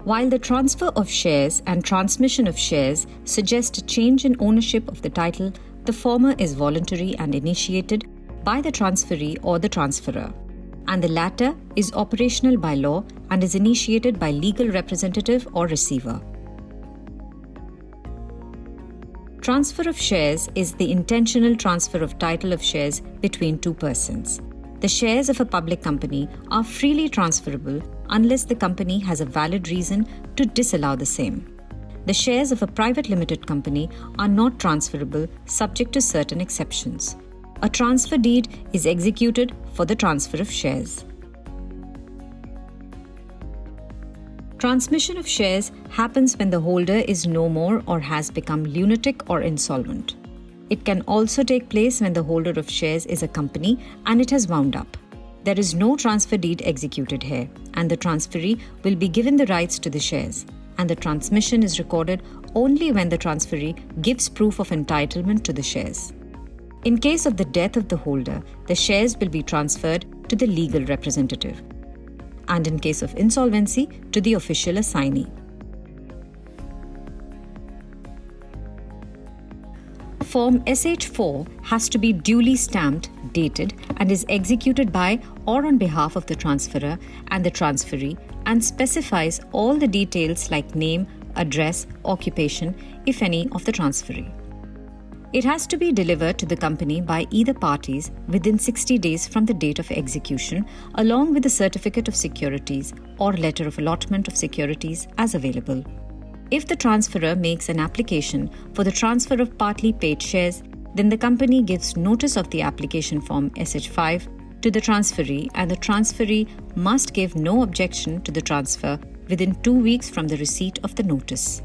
While the transfer of shares and transmission of shares suggest a change in ownership of the title, the former is voluntary and initiated by the transferee or the transferor, and the latter is operational by law and is initiated by legal representative or receiver. Transfer of shares is the intentional transfer of title of shares between two persons. The shares of a public company are freely transferable unless the company has a valid reason to disallow the same. The shares of a private limited company are not transferable subject to certain exceptions. A transfer deed is executed for the transfer of shares. Transmission of shares happens when the holder is no more or has become lunatic or insolvent. It can also take place when the holder of shares is a company and it has wound up. There is no transfer deed executed here, and the transferee will be given the rights to the shares, and the transmission is recorded only when the transferee gives proof of entitlement to the shares. In case of the death of the holder, the shares will be transferred to the legal representative, and in case of insolvency, to the official assignee. Form SH4 has to be duly stamped, dated, and is executed by or on behalf of the transferor and the transferee, and specifies all the details like name, address, occupation, if any, of the transferee. It has to be delivered to the company by either parties within 60 days from the date of execution, along with the certificate of securities or letter of allotment of securities as available. If the transferor makes an application for the transfer of partly paid shares, then the company gives notice of the application form SH5 to the transferee, and the transferee must give no objection to the transfer within 2 weeks from the receipt of the notice.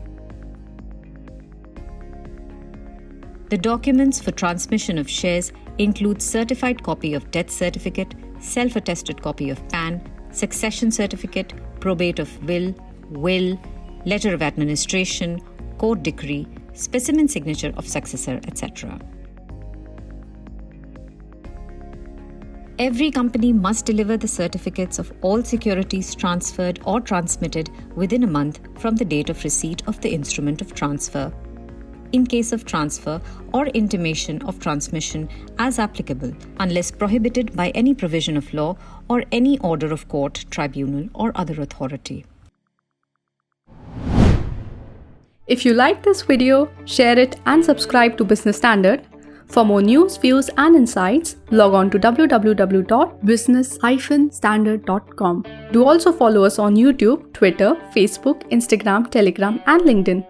The documents for transmission of shares include certified copy of death certificate, self-attested copy of PAN, succession certificate, probate of will, letter of administration, court decree, specimen signature of successor, etc. Every company must deliver the certificates of all securities transferred or transmitted within a month from the date of receipt of the instrument of transfer, in case of transfer or intimation of transmission as applicable, unless prohibited by any provision of law or any order of court, tribunal, or other authority. If you like this video, share it and subscribe to Business Standard. For more news, views and insights, log on to www.business-standard.com. Do also follow us on YouTube, Twitter, Facebook, Instagram, Telegram and LinkedIn.